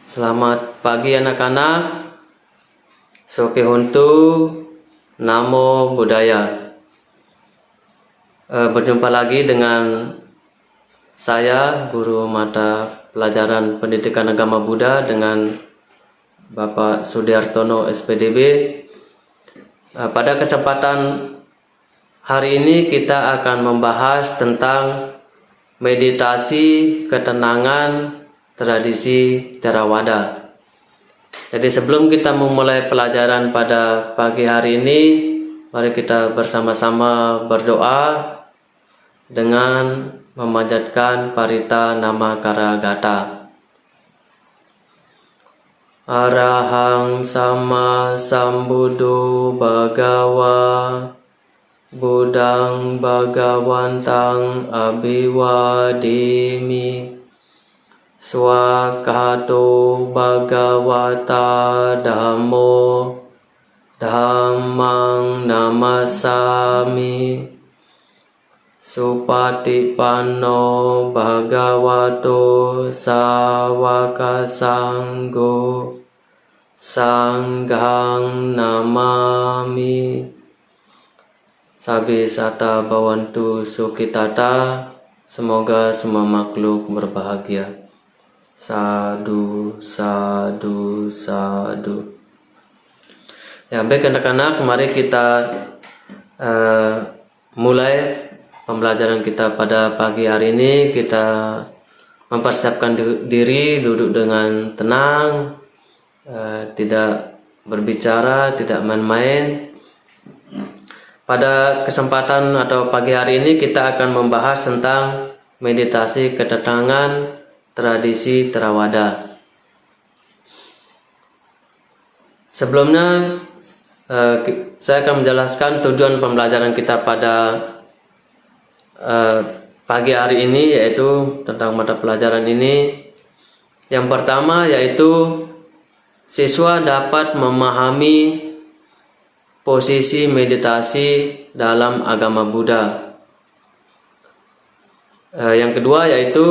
Selamat pagi anak-anak. Soke Huntu, Namo Buddhaya. Berjumpa lagi dengan saya, guru mata pelajaran pendidikan agama Buddha, dengan Bapak Sudiartono SPDB. Pada kesempatan hari ini kita akan membahas tentang meditasi ketenangan tradisi Theravada. Jadi sebelum kita memulai pelajaran pada pagi hari ini, mari kita bersama-sama berdoa dengan memanjatkan Parita Namakara Gata. Arahang Sama Sambuddho Bhagawa Buddhang Bhagawantang Abhiwadimi Swakato Bhagavata Dhammo Dhammang Namasami Supatipanno Bhagavato Sawaka Sanggo Sanghang Namami. Sabi sata bawantu sukitata, semoga semua makhluk berbahagia. Sadu, sadu, sadu. Ya, baik anak-anak, mari kita mulai pembelajaran kita pada pagi hari ini. Kita mempersiapkan diri, duduk dengan tenang, tidak berbicara, tidak main-main. Pada kesempatan atau pagi hari ini kita akan membahas tentang meditasi ketenangan tradisi Theravada. Sebelumnya saya akan menjelaskan tujuan pembelajaran kita pada pagi hari ini, yaitu tentang mata pelajaran ini. Yang pertama yaitu siswa dapat memahami posisi meditasi dalam agama Buddha. Yang kedua yaitu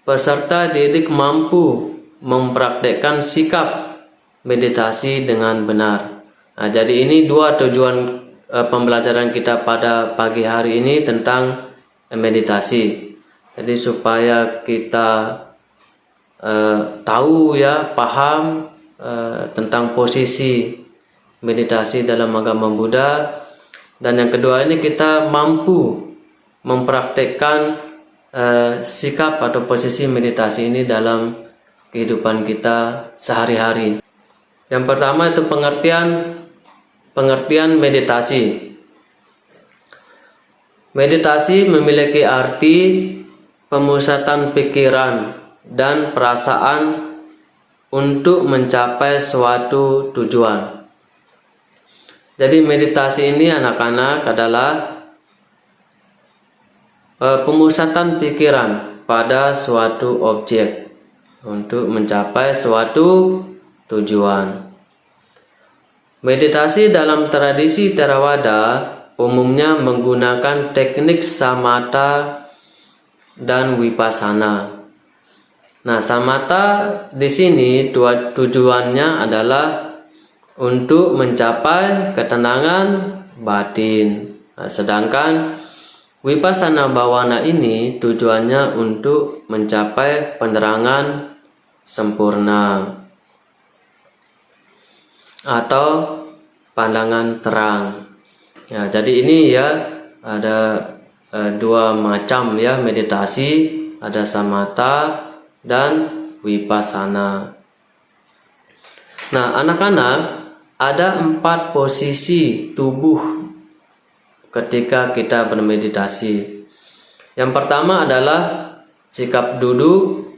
peserta didik mampu mempraktekkan sikap meditasi dengan benar. Nah, jadi ini dua tujuan pembelajaran kita pada pagi hari ini tentang meditasi. Jadi supaya kita tahu ya, paham tentang posisi meditasi dalam agama Buddha. Dan yang kedua ini kita mampu mempraktekkan sikap atau posisi meditasi ini dalam kehidupan kita sehari-hari. Yang pertama itu pengertian meditasi. Meditasi memiliki arti pemusatan pikiran dan perasaan untuk mencapai suatu tujuan. Jadi meditasi ini anak-anak adalah pemusatan pikiran pada suatu objek untuk mencapai suatu tujuan. Meditasi dalam tradisi Theravada umumnya menggunakan teknik samatha dan vipassana. Nah, samatha di sini tujuannya adalah untuk mencapai ketenangan batin. Nah, sedangkan vipassana bhavana ini tujuannya untuk mencapai penerangan sempurna atau pandangan terang. Ya, jadi ini ya ada dua macam ya meditasi, ada samatha dan vipassana. Nah, anak-anak, ada 4 posisi tubuh ketika kita bermeditasi. Yang pertama adalah sikap duduk,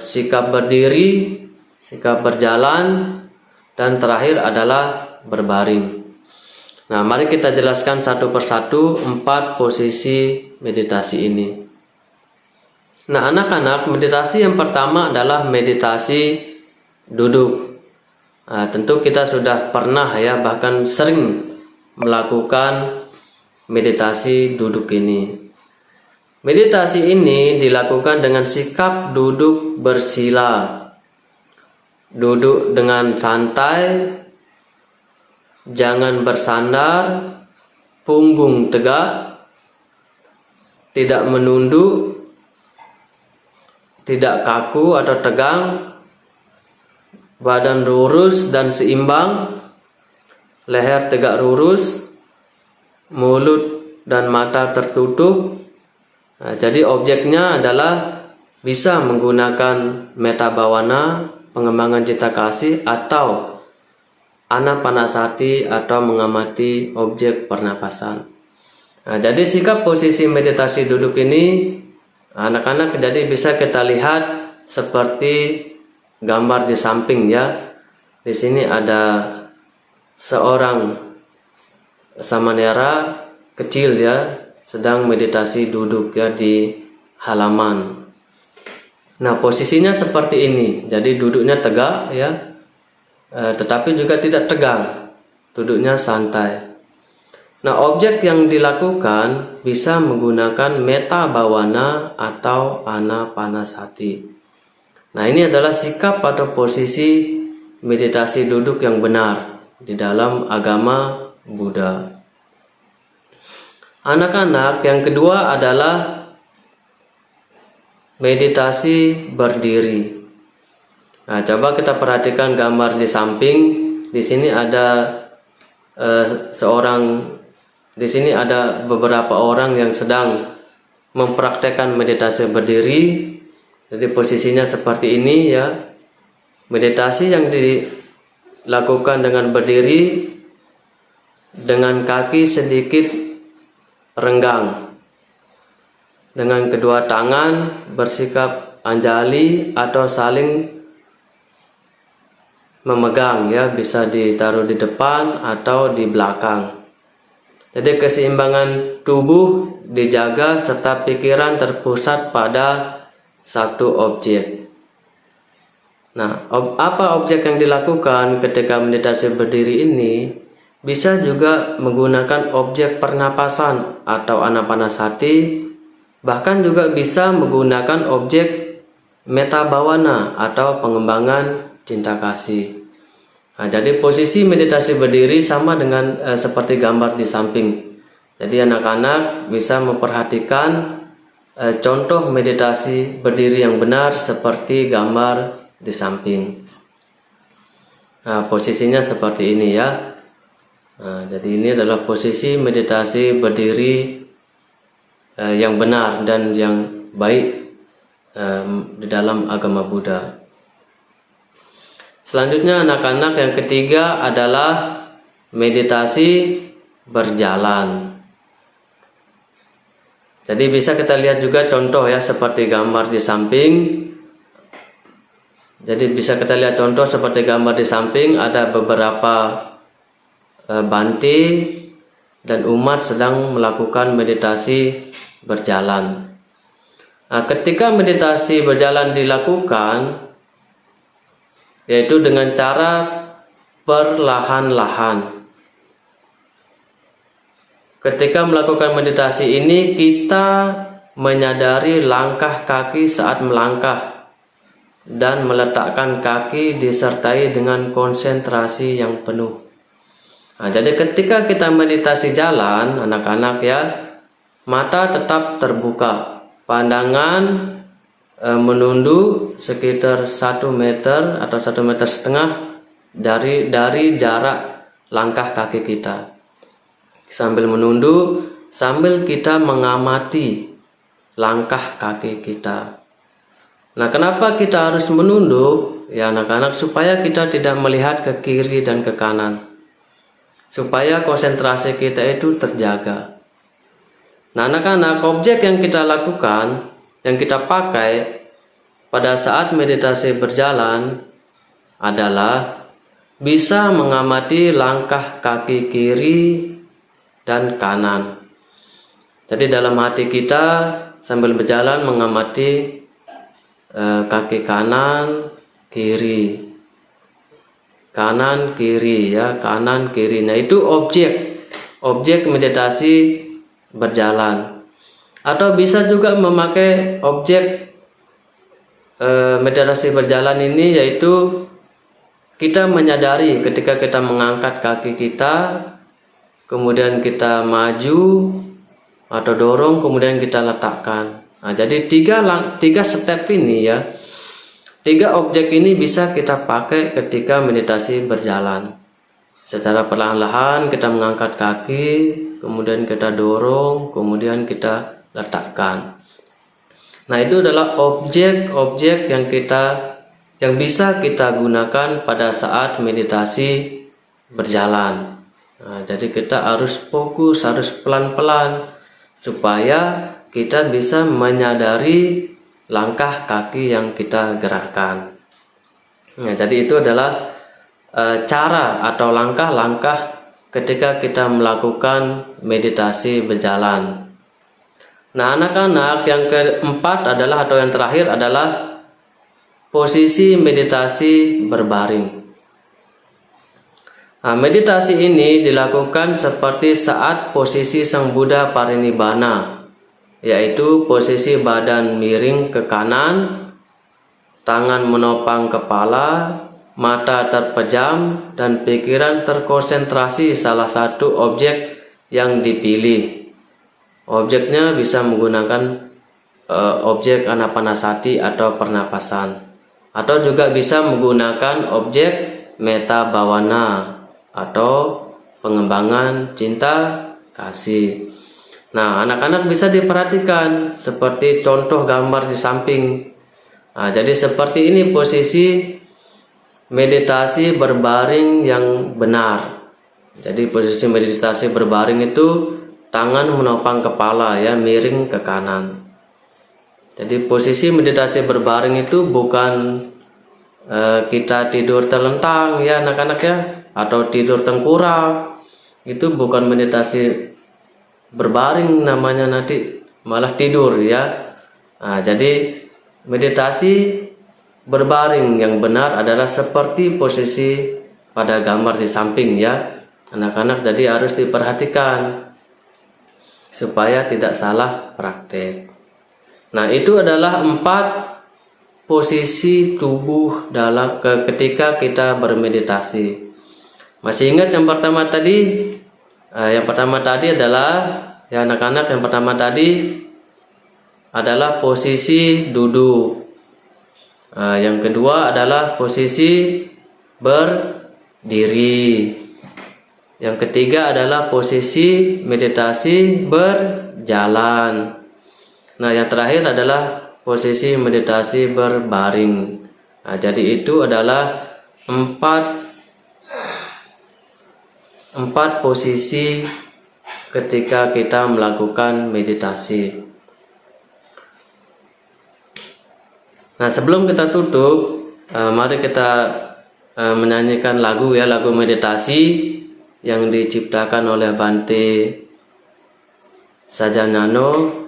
sikap berdiri, sikap berjalan, dan terakhir adalah berbaring. Nah, mari kita jelaskan satu persatu 4 posisi meditasi ini. Nah, anak-anak, meditasi yang pertama adalah meditasi duduk. Nah, tentu kita sudah pernah ya, bahkan sering melakukan meditasi duduk ini. Meditasi ini dilakukan dengan sikap duduk bersila. Duduk dengan santai, jangan bersandar, punggung tegak, tidak menunduk, tidak kaku atau tegang, badan lurus dan seimbang, leher tegak lurus, mulut dan mata tertutup. Nah, jadi objeknya adalah bisa menggunakan metta bhavana, pengembangan cita kasih, atau anapanasati atau mengamati objek pernapasan. Nah, jadi sikap posisi meditasi duduk ini anak-anak jadi bisa kita lihat seperti gambar di samping ya. Di sini ada seorang samanera kecil ya, sedang meditasi duduk ya di halaman. Nah, posisinya seperti ini. Jadi duduknya tegak ya, tetapi juga tidak tegang. Duduknya santai. Nah, objek yang dilakukan bisa menggunakan metta bhavana atau anapanasati. Nah, ini adalah sikap atau posisi meditasi duduk yang benar di dalam agama Buddha. Anak-anak, yang kedua adalah meditasi berdiri. Nah, coba kita perhatikan gambar di samping. Di sini ada di sini ada beberapa orang yang sedang mempraktekkan meditasi berdiri. Jadi posisinya seperti ini ya. Meditasi yang dilakukan dengan berdiri, dengan kaki sedikit renggang, dengan kedua tangan bersikap anjali atau saling memegang ya, bisa ditaruh di depan atau di belakang. Jadi keseimbangan tubuh dijaga serta pikiran terpusat pada satu objek. Nah, apa objek yang dilakukan ketika meditasi berdiri ini? Bisa juga menggunakan objek pernapasan atau anapanasati, bahkan juga bisa menggunakan objek metta bhavana atau pengembangan cinta kasih. Nah, jadi posisi meditasi berdiri sama dengan seperti gambar di samping. Jadi anak-anak bisa memperhatikan contoh meditasi berdiri yang benar seperti gambar di samping. Nah, posisinya seperti ini ya. Nah, jadi ini adalah posisi meditasi berdiri yang benar dan yang baik di dalam agama Buddha. Selanjutnya anak-anak, yang ketiga adalah meditasi berjalan. Jadi bisa kita lihat juga contoh ya seperti gambar di samping. Jadi bisa kita lihat contoh seperti gambar di samping, ada beberapa Bante dan umat sedang melakukan meditasi berjalan. Nah, ketika meditasi berjalan dilakukan, yaitu dengan cara perlahan-lahan. Ketika melakukan meditasi ini, kita menyadari langkah kaki saat melangkah dan meletakkan kaki disertai dengan konsentrasi yang penuh. Nah, jadi ketika kita meditasi jalan, anak-anak ya, mata tetap terbuka, pandangan menunduk sekitar 1 meter atau 1,5 meter dari jarak langkah kaki kita. Sambil menunduk, sambil kita mengamati langkah kaki kita. Nah, kenapa kita harus menunduk? Ya anak-anak, supaya kita tidak melihat ke kiri dan ke kanan, supaya konsentrasi kita itu terjaga. Nah anak-anak, objek yang kita lakukan, yang kita pakai pada saat meditasi berjalan adalah bisa mengamati langkah kaki kiri dan kanan. Jadi dalam hati kita sambil berjalan mengamati kaki kanan, kiri, kanan, kiri ya, kanan, kiri. Nah itu objek meditasi berjalan. Atau bisa juga memakai objek meditasi berjalan ini, yaitu kita menyadari ketika kita mengangkat kaki kita, kemudian kita maju atau dorong, kemudian kita letakkan. Nah, jadi tiga step ini ya, 3 objek ini bisa kita pakai ketika meditasi berjalan. Secara perlahan-lahan kita mengangkat kaki, kemudian kita dorong, kemudian kita letakkan. Nah, itu adalah objek-objek yang bisa kita gunakan pada saat meditasi berjalan. Nah, jadi kita harus fokus, harus pelan-pelan supaya kita bisa menyadari langkah kaki yang kita gerakkan. Nah, jadi itu adalah cara atau langkah-langkah ketika kita melakukan meditasi berjalan. Nah, anak-anak, yang keempat adalah, atau yang terakhir adalah posisi meditasi berbaring. Nah, meditasi ini dilakukan seperti saat posisi Sang Buddha Parinibbana, yaitu posisi badan miring ke kanan, tangan menopang kepala, mata terpejam, dan pikiran terkonsentrasi salah satu objek yang dipilih. Objeknya bisa menggunakan objek anapanasati atau pernapasan, atau juga bisa menggunakan objek metta bhavana atau pengembangan cinta kasih. Nah, anak-anak bisa diperhatikan seperti contoh gambar di samping. Nah, jadi seperti ini posisi meditasi berbaring yang benar. Jadi posisi meditasi berbaring itu tangan menopang kepala ya, miring ke kanan. Jadi posisi meditasi berbaring itu bukan kita tidur terlentang ya anak-anak ya, atau tidur tengkurap. Itu bukan meditasi berbaring namanya, nanti malah tidur ya. Nah, jadi meditasi berbaring yang benar adalah seperti posisi pada gambar di samping ya anak-anak. Jadi harus diperhatikan supaya tidak salah praktek. Nah, itu adalah 4 posisi tubuh dalam ketika kita bermeditasi. Masih ingat yang pertama tadi? Yang pertama tadi adalah ya anak-anak, yang pertama tadi adalah posisi duduk. Yang kedua adalah posisi berdiri. Yang ketiga adalah posisi meditasi berjalan. Nah, yang terakhir adalah posisi meditasi berbaring. Nah, jadi itu adalah 4 posisi ketika kita melakukan meditasi. Nah, sebelum kita tutup, mari kita menyanyikan lagu ya, lagu meditasi yang diciptakan oleh Bante Sajanano.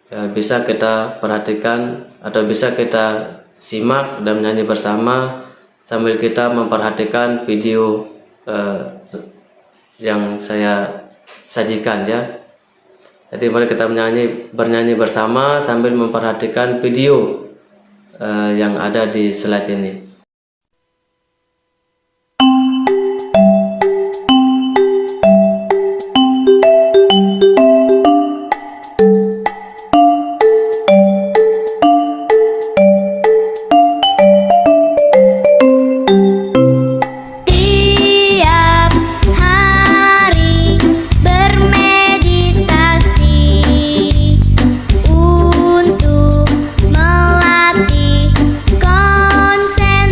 Bisa kita perhatikan atau bisa kita simak dan menyanyi bersama sambil kita memperhatikan video yang saya sajikan ya. Jadi mari kita bernyanyi bersama sambil memperhatikan video yang ada di slide ini. Untuk melatih konsentrasi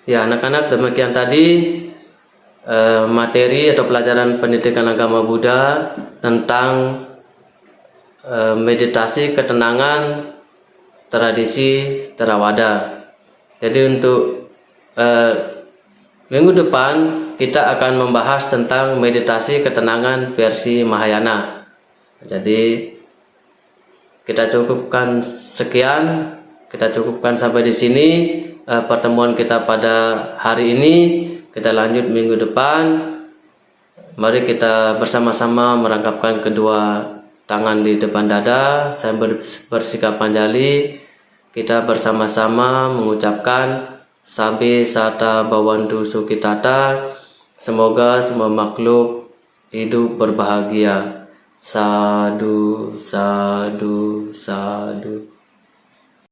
Ya, anak-anak, demikian tadi materi atau pelajaran pendidikan agama Buddha tentang meditasi ketenangan tradisi Theravada. Jadi untuk minggu depan kita akan membahas tentang meditasi ketenangan versi Mahayana. Jadi kita cukupkan sekian, kita cukupkan sampai di sini pertemuan kita pada hari ini. Kita lanjut minggu depan. Mari kita bersama-sama merangkapkan kedua tangan di depan dada, saya bersikap panjali. Kita bersama-sama mengucapkan Sabe Sata Bhavantu Sukhitata. Semoga semua makhluk hidup berbahagia. Sadu, sadu, sadu.